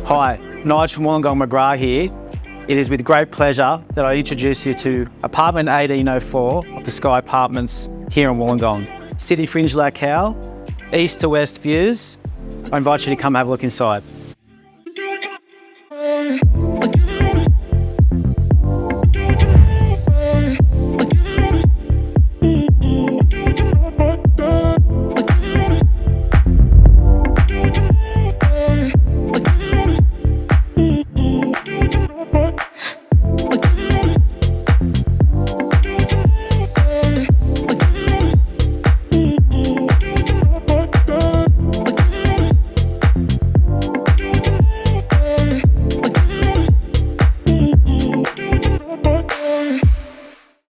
Hi, Nigel from Wollongong McGrath here. It is with great pleasure that I introduce you to apartment 1804 of the Skye Apartments here in Wollongong. City fringe locale, east to west views. I invite you to come have a look inside.